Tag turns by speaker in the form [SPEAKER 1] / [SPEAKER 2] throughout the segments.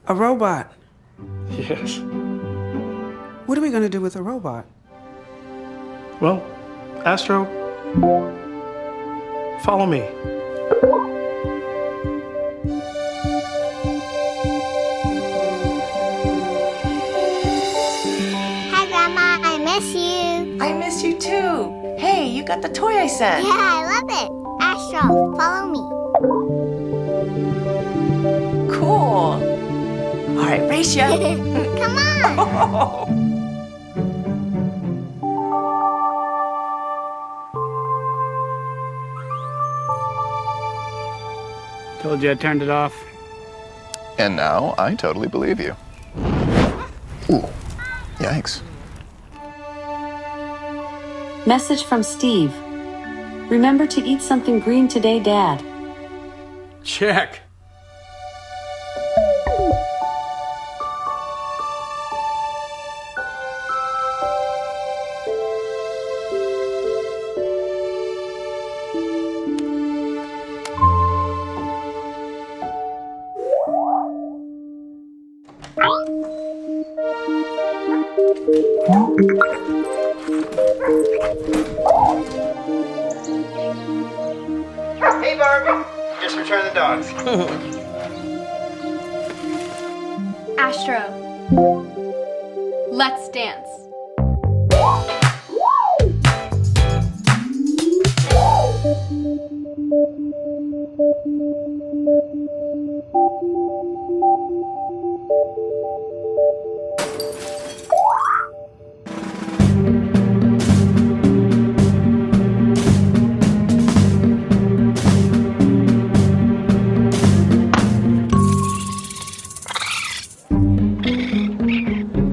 [SPEAKER 1] A robot?
[SPEAKER 2] Yes.
[SPEAKER 1] What are we going to do with a robot?
[SPEAKER 2] Well, Astro, follow me.
[SPEAKER 3] Hi, Grandma. I miss you.
[SPEAKER 4] I miss you too. Hey, you got the toy I sent.
[SPEAKER 3] Yeah, I love it. Astro, follow me.
[SPEAKER 4] Cool. All right, race ya.
[SPEAKER 3] Come on.
[SPEAKER 5] Told you I turned it off.
[SPEAKER 6] And now I totally believe you. Ooh, yikes.
[SPEAKER 7] Message from Steve. Remember to eat something green today, Dad.
[SPEAKER 5] Check.
[SPEAKER 2] Hey, Barbie. Just returned the dogs.
[SPEAKER 8] Astro, let's dance.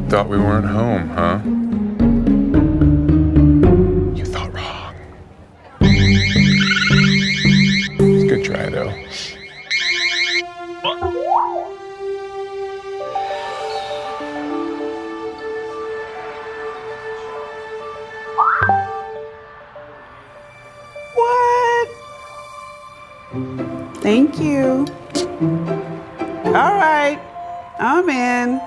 [SPEAKER 9] Thought we weren't home, huh? You thought wrong. It's a good try, though.
[SPEAKER 1] What? Thank you. All right, I'm in.